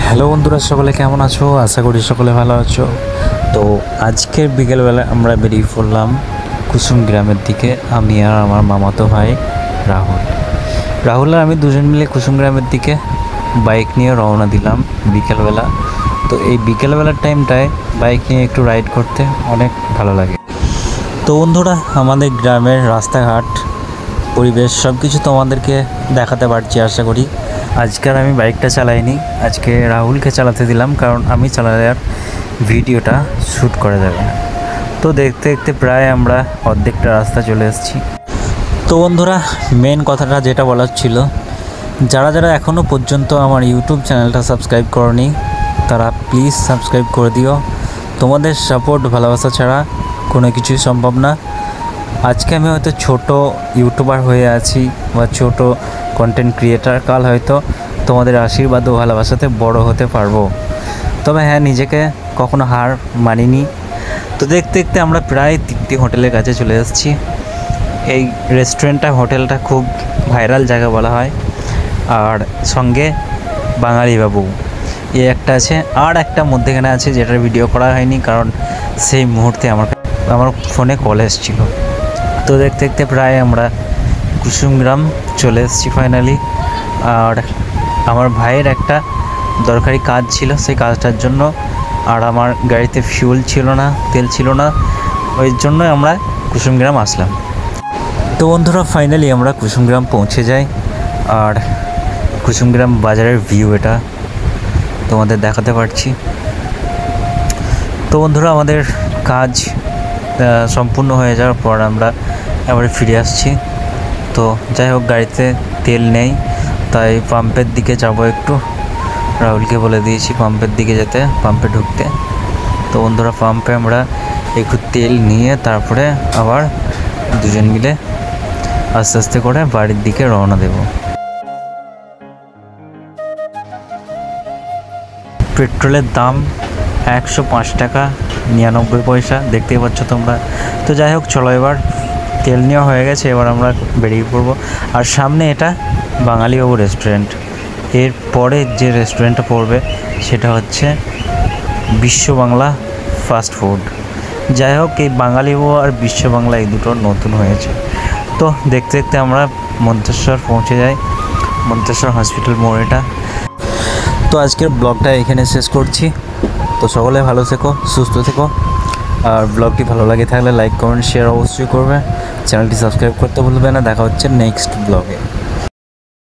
Hello বন্ধুরা, সকলে কেমন আছো? আশা করি সকলে ভালো আছো। তো আজকের বিকেলবেলা আমরা বেরিয়ে পড়লাম কুসুম গ্রামের দিকে। আমি আর আমার মামাতো ভাই রাহুল আর আমি দুজন মিলে কুসুম গ্রামের দিকে বাইক নিয়ে রওনা দিলাম বিকেলবেলা। তো এই বিকেলবেলার টাইমটায় বাইক নিয়ে একটু রাইড করতে অনেক ভালো লাগে। তো বন্ধুরা, আমাদের গ্রামের রাস্তাঘাট, পরিবেশ সব কিছু তোমাদেরকে দেখাতে পারছি আশা করি। আজকে আমি বাইকটা চালাইনি, আজকে রাহুলকে চালাতে দিলাম, কারণ আমি চালালে আর ভিডিওটা শ্যুট করা যাবে না। তো দেখতে দেখতে প্রায় আমরা অর্ধেকটা রাস্তা চলে এসেছি। তো বন্ধুরা, মেন কথাটা যেটা বলার ছিল, যারা যারা এখনও পর্যন্ত আমার ইউটিউব চ্যানেলটা সাবস্ক্রাইব করনি তারা প্লিজ সাবস্ক্রাইব করে দিও। তোমাদের সাপোর্ট, ভালোবাসা ছাড়া কোনো কিছুই সম্ভব না। আজকে আমি হয়তো ছোট ইউটিউবার হয়ে আছি বা ছোট কন্টেন্ট ক্রিয়েটার, কাল হয়তো তোমাদের আশীর্বাদ ও ভালোবাসাতে বড় হতে পারবো। তবে হ্যাঁ, নিজেকে কখনো হার মানিনি। তো দেখতে দেখতে আমরা প্রায় তৃপ্তি হোটেলের কাছে চলে এসেছি। এই রেস্টুরেন্টটা, হোটেলটা খুব ভাইরাল জায়গা বলা হয়। আর সঙ্গে বাঙালি বাবু এই একটা আছে, আর একটা মধ্যেখানে আছে যেটার ভিডিও করা হয়নি, কারণ সেই মুহূর্তে আমার ফোনে কল এসেছিলো। তো দেখতে দেখতে প্রায় আমরা কুসুমগ্রাম চলে এসেছি ফাইনালি। আর আমার ভাইয়ের একটা দরকারি কাজ ছিল, সেই কাজটার জন্য, আর আমার গাড়িতে ফিউল ছিল না, তেল ছিল না, ওই জন্য আমরা কুসুমগ্রাম আসলাম। তো বন্ধুরা, ফাইনালি আমরা কুসুমগ্রাম পৌঁছে যাই। আর কুসুমগ্রাম বাজারের ভিউ এটা তোমাদের দেখাতে পারছি। তো বন্ধুরা, আমাদের কাজ সম্পূর্ণ হয়ে যাওয়ার পর আমরা এবারে ফিরে আসছি। তো যাই হোক, গাড়িতে তেল নেই, তাই পাম্পের দিকে যাব একটু। রাহুলকে বলে দিয়েছি পাম্পের দিকে যেতে, পাম্পে ঢুকতে। তো বন্ধুরা, পাম্পে আমরা একটু তেল নিয়ে তারপরে আবার দুজন মিলে আস্তে আস্তে করে বাড়ির দিকে রওনা দেব। পেট্রোলের দাম 105 টাকা 99 পয়সা, দেখতেই পাচ্ছ তোমরা। তো যাই হোক, চলো, এবার তেল নেওয়া হয়ে গেছে, এবার আমরা বেরিয়ে পড়বো। আর সামনে এটা বাঙালিবাবু রেস্টুরেন্ট। এর পরে যে রেস্টুরেন্টটা পড়বে সেটা হচ্ছে বিশ্ব বাংলা ফাস্ট ফুড। যাই হোক, এই বাঙালিবাবু আর বিশ্ব বাংলা এই দুটো নতুন হয়েছে। তো দেখতে দেখতে আমরা মন্তেশ্বর পৌঁছে যাই, মন্তেশ্বর হসপিটাল মোড় এটা। তো আজকের ব্লগটা এখানে শেষ করছি। তো সকলে ভালো থেকো, সুস্থ থেকো। আর ব্লগটি ভালো লাগে থাকলে লাইক, কমেন্ট, শেয়ার অবশ্যই করবে। চ্যানেলটি সাবস্ক্রাইব করতে ভুলবে না। দেখা হচ্ছে নেক্সট ব্লগে।